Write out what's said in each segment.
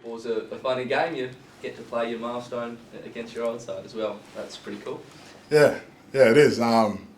Football's a funny game. You get to play your milestone against your old side as well. That's pretty cool. Yeah, it is.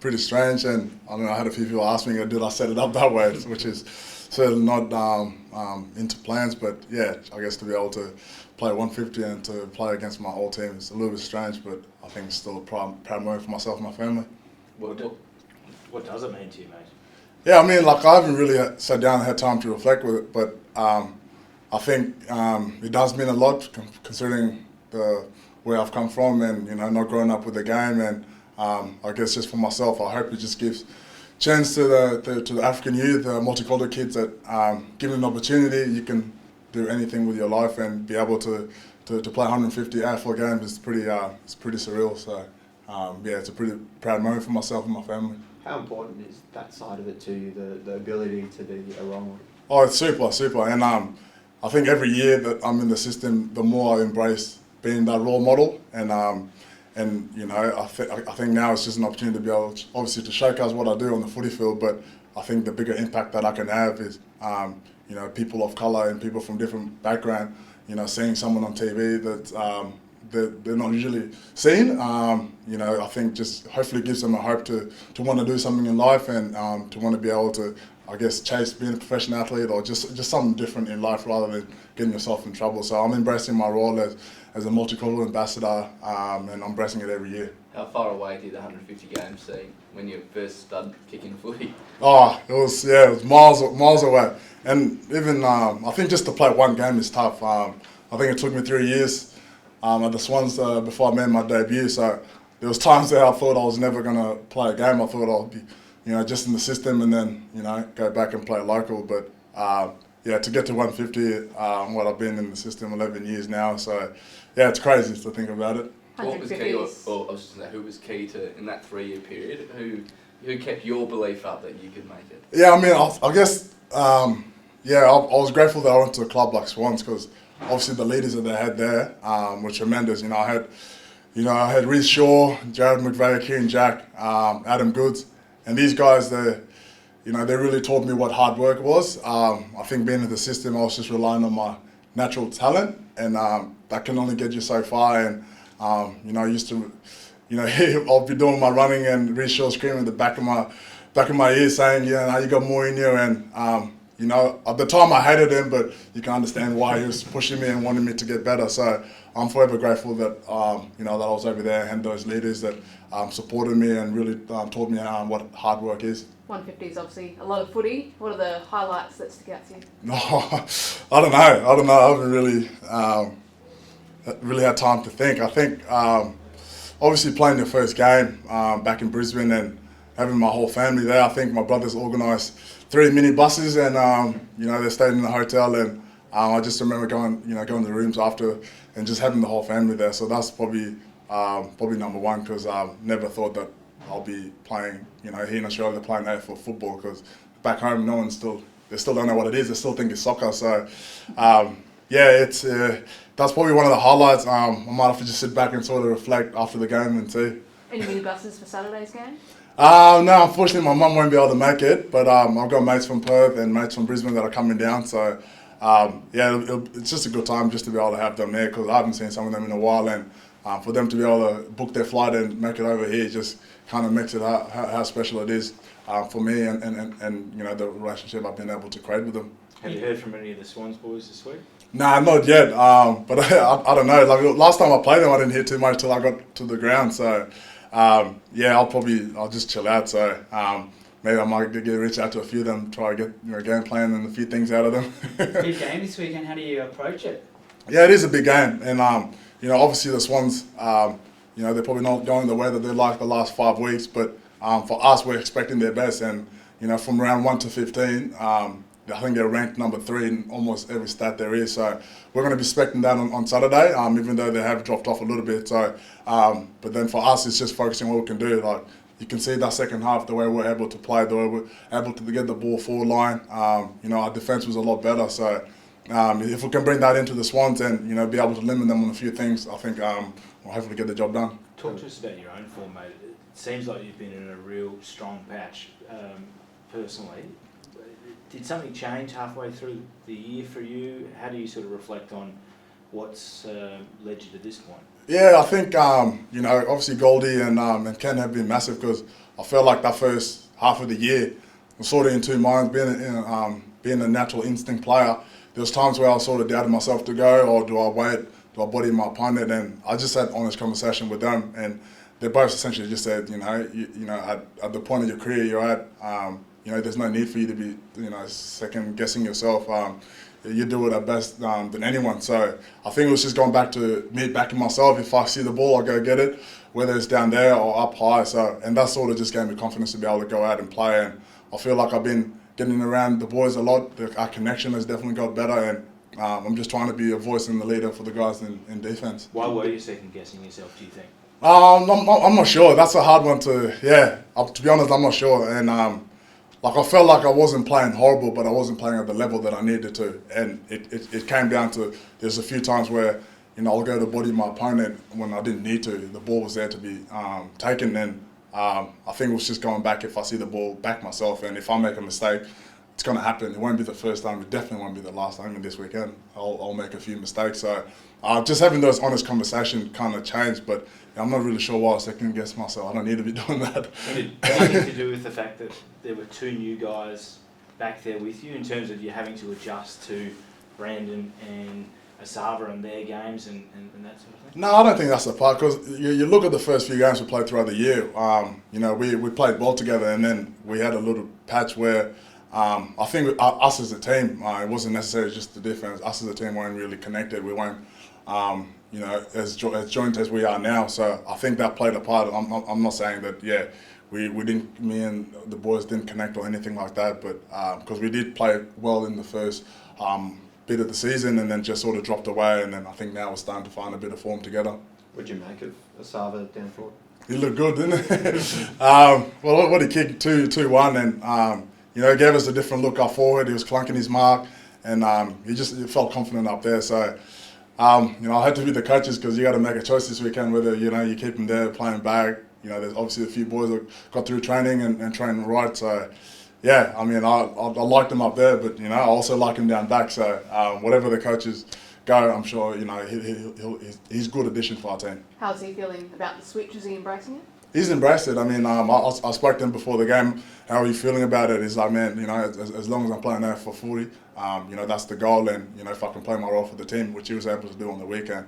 Pretty strange, and I don't know. I had a few people ask me, "Did I set it up that way?" Which is certainly not into plans, but yeah, I guess to be able to play 150 and to play against my old team is a little bit strange, but I think it's still a proud moment for myself and my family. What does it mean to you, mate? Yeah, I mean, like I haven't really sat down and had time to reflect with it, but I think it does mean a lot considering where I've come from and, not growing up with the game. And I guess just for myself, I hope it just gives chance to the African youth, multicultural kids that given an opportunity, you can do anything with your life and be able to play 150 AFL games is pretty surreal. So it's a pretty proud moment for myself and my family. How important is that side of it to you, the ability to be a role model? Oh, it's super, and I think every year that I'm in the system, the more I embrace being that role model, and I think now it's just an opportunity to be able, obviously, to showcase what I do on the footy field. But I think the bigger impact that I can have is, people of colour and people from different background, seeing someone on TV that they're not usually seen. I think just hopefully gives them a hope to want to do something in life and to want to be able to, I guess, chase being a professional athlete or just something different in life rather than getting yourself in trouble. So I'm embracing my role as a multicultural ambassador, and I'm embracing it every year. How far away did the 150 games seem when you first started kicking footy? Oh, it was miles away. And even, I think just to play one game is tough. I think it took me 3 years at the Swans before I made my debut. So there was times there I thought I was never going to play a game. I thought I'll be, just in the system and then, go back and play local. But to get to 150, I've been in the system 11 years now. So yeah, it's crazy to think about it. What was key, or I was just going to say, who was key to in that 3 year period? Who kept your belief up that you could make it? Yeah, I mean, I guess, I was grateful that I went to a club like Swans because obviously the leaders that they had there were tremendous. I had Reece Shaw, Jared McVeigh, Kieran Jack, Adam Goods, and these guys, they really taught me what hard work was. I think being in the system, I was just relying on my natural talent, and that can only get you so far. And I used to, I'll be doing my running and Reece Shaw screaming at the back of my ears saying, now you got more in you. And at the time I hated him, but you can understand why he was pushing me and wanting me to get better. So I'm forever grateful that that I was over there and those leaders that supported me and really taught me what hard work is. 150 is obviously a lot of footy. What are the highlights that stick out to you? No, I don't know. I haven't really had time to think. I think obviously playing the first game back in Brisbane and having my whole family there. I think my brothers organised 3 mini buses and they stayed in the hotel, and I just remember going to the rooms after and just having the whole family there. So that's probably number one, because I never thought that I'll be playing here in Australia playing AFL football, because back home they still don't know what it is. They still think it's soccer. So that's probably one of the highlights. I might have to just sit back and sort of reflect after the game and see. Any minibuses for Saturday's game? No, unfortunately my mum won't be able to make it, but I've got mates from Perth and mates from Brisbane that are coming down, so it's just a good time just to be able to have them there, because I haven't seen some of them in a while, and for them to be able to book their flight and make it over here just kind of makes it how special it is for me and the relationship I've been able to create with them. Have you heard from any of the Swans boys this week? Nah, not yet, but I don't know, like last time I played them I didn't hear too much till I got to the ground, so I'll just chill out. So maybe I might reach out to a few of them, try to get game plan and a few things out of them. Big game this weekend. How do you approach it? Yeah, it is a big game, and obviously the Swans, they're probably not going the way that they like the last 5 weeks, but for us, we're expecting their best, and from round 1 to 15. I think they're ranked number 3 in almost every stat there is. So we're going to be expecting that on Saturday, even though they have dropped off a little bit. So, but then for us, it's just focusing on what we can do. Like you can see that second half, the way we're able to play, the way we're able to get the ball forward line. Our defence was a lot better. So if we can bring that into the Swans and be able to limit them on a few things, I think we'll hopefully get the job done. Talk to us about your own form, mate. It seems like you've been in a real strong patch personally. Did something change halfway through the year for you? How do you sort of reflect on what's led you to this point? Yeah, I think obviously Goldie and Ken have been massive because I felt like that first half of the year was sort of in two minds. Being a natural instinct player, there was times where I sort of doubted myself to go, or do I wait? Do I body my opponent? And I just had honest conversation with them, and they both essentially just said, at the point of your career you're at, there's no need for you to be, second guessing yourself. You do it at best than anyone. So I think it was just going back to me backing myself. If I see the ball, I go get it, whether it's down there or up high. So, and that sort of just gave me confidence to be able to go out and play. And I feel like I've been getting around the boys a lot. Our connection has definitely got better, and I'm just trying to be a voice and the leader for the guys in defence. Why were you second guessing yourself, do you think? I'm not sure. That's a hard one to be honest, I'm not sure. And I felt like I wasn't playing horrible, but I wasn't playing at the level that I needed to. And it came down to, there's a few times where, I'll go to body my opponent when I didn't need to. The ball was there to be taken, and I think it was just going back. If I see the ball, back myself, and if I make a mistake, it's going to happen. It won't be the first time. It definitely won't be the last time. And this weekend, I'll make a few mistakes. So just having those honest conversations kind of changed, but I'm not really sure why I second guess myself. I don't need to be doing that. And it anything to do with the fact that there were two new guys back there with you in terms of you having to adjust to Brandon and Aava and their games and that sort of thing? No, I don't think that's the part, because you look at the first few games we played throughout the year. We played well together, and then we had a little patch where I think us as a team, it wasn't necessarily just the defense. Us as a team weren't really connected. We weren't, as joint as we are now. So I think that played a part. I'm not saying that, we didn't, me and the boys didn't connect or anything like that, but because we did play well in the first bit of the season, and then just sort of dropped away, and then I think now we're starting to find a bit of form together. What'd you make of Aava down forward? He looked good, didn't he? What he kicked 2-1, and he gave us a different look up forward. He was clunking his mark, and he felt confident up there. So I had to be the coaches, because you got to make a choice this weekend whether you keep him there playing back. There's obviously a few boys that got through training and training right. So I liked him up there, but I also like him down back. So whatever the coaches go, I'm sure he's a good addition for our team. How's he feeling about the switch? Is he embracing it? He's embraced it. I spoke to him before the game. How are you feeling about it? He's like, man, as long as I'm playing there for 40, that's the goal. And if I can play my role for the team, which he was able to do on the weekend,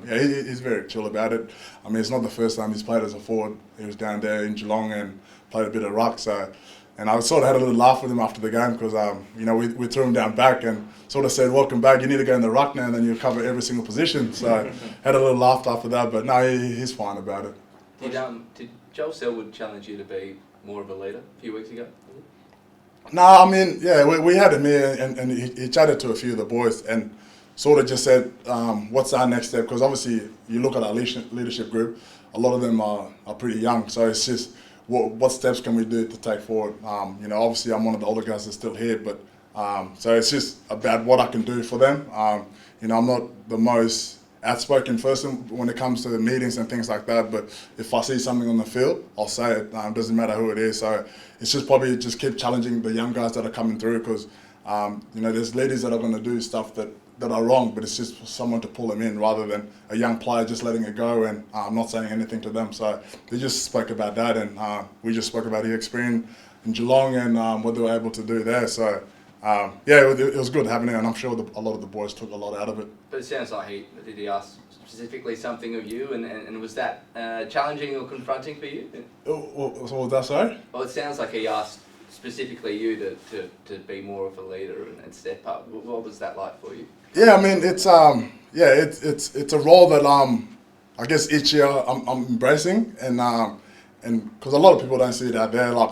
he's very chill about it. It's not the first time he's played as a forward. He was down there in Geelong and played a bit of ruck. So, and I sort of had a little laugh with him after the game, because we threw him down back and sort of said, welcome back. You need to go in the ruck now, and then you cover every single position. So had a little laugh after that, but no, he's fine about it. Did Joel Selwood challenge you to be more of a leader a few weeks ago? No, we had him here, and he chatted to a few of the boys and sort of just said, what's our next step? Because obviously you look at our leadership group, a lot of them are pretty young, so it's just what steps can we do to take forward? Obviously I'm one of the older guys that's still here, but so it's just about what I can do for them. I'm not the most outspoken person when it comes to the meetings and things like that, but if I see something on the field, I'll say it. Doesn't matter who it is. So it's just probably just keep challenging the young guys that are coming through, because there's leaders that are going to do stuff that are wrong, but it's just for someone to pull them in rather than a young player just letting it go and not saying anything to them. So they just spoke about that, and we just spoke about the experience in Geelong and what they were able to do there. So it was good having it, and I'm sure a lot of the boys took a lot out of it. But it sounds like did he ask specifically something of you, and was that challenging or confronting for you? What was that, sorry? Well, it sounds like he asked specifically you to be more of a leader and step up. What was that like for you? Yeah, it's it's a role that I guess each year I'm embracing, and because a lot of people don't see it out there. Like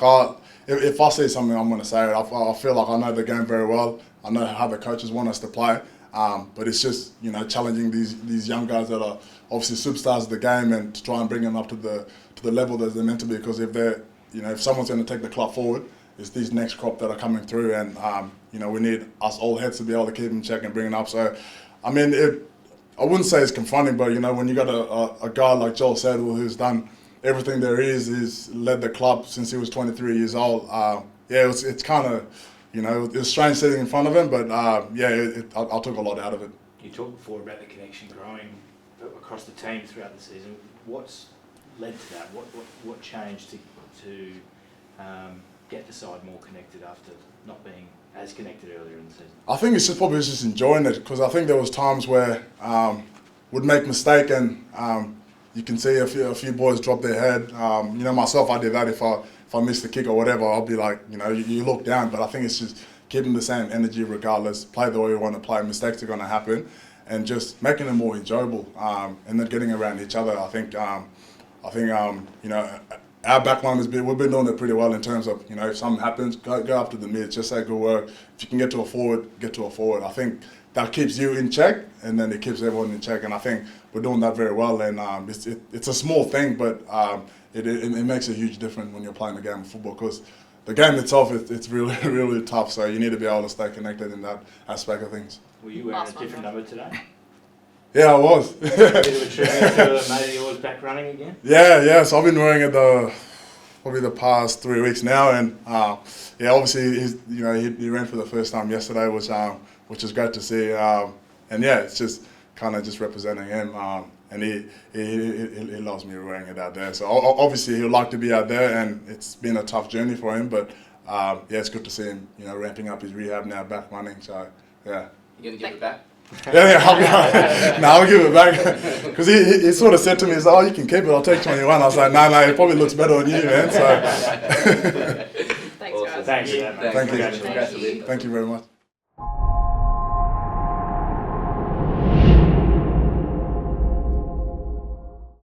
if I see something, I'm going to say it. I feel like I know the game very well. I know how the coaches want us to play, but it's just challenging these young guys that are obviously superstars of the game, and to try and bring them up to the level that they're meant to be. Because if they're if someone's going to take the club forward, it's these next crop that are coming through, and we need us old heads to be able to keep them in check and bring it up. So, I wouldn't say it's confronting, but when you got a guy like Joel Selwood who's done everything there is, he's led the club since he was 23 years old. It's kind of you know, it was strange sitting in front of him, but yeah, I took a lot out of it. You talked before about the connection growing across the team throughout the season. What's led to that? What changed to get the side more connected after not being as connected earlier in the season? I think it's just probably just enjoying it, because I think there was times where would make mistake and you can see a few boys drop their head. You know, myself, I did that. If I missed the kick or whatever, I'll be like, you know, you look down. But I think it's just keeping the same energy regardless. Play the way you want to play. Mistakes are going to happen, and just making it more enjoyable. And then getting around each other. I think you know, our backline we've been doing it pretty well in terms of, you know, if something happens, go after the mids. Just say good work. If you can get to a forward, get to a forward. I think that keeps you in check, and then it keeps everyone in check. And I think we're doing that very well. And it's a small thing, but it makes a huge difference when you're playing the game of football, because the game itself, it's really, really tough. So you need to be able to stay connected in that aspect of things. Were you wearing a different number today? Yeah, I was. Bit of a tribute to a mate of yours back running again? Yeah. So I've been wearing it probably the past 3 weeks now, and yeah, obviously he ran for the first time yesterday, which is great to see. And yeah, it's just kind of just representing him. And he loves me wearing it out there. So obviously he'll like to be out there, and it's been a tough journey for him. But yeah, it's good to see him, you know, ramping up his rehab now, back running. So yeah. You gonna give it back? Yeah, I'll give it back. Because he sort of said to me, he's like, oh, you can keep it, I'll take 21. I was like, no, it probably looks better on you, man. So Thanks, guys. Thanks for that, mate. Thank you. Thank you. Thank you very much.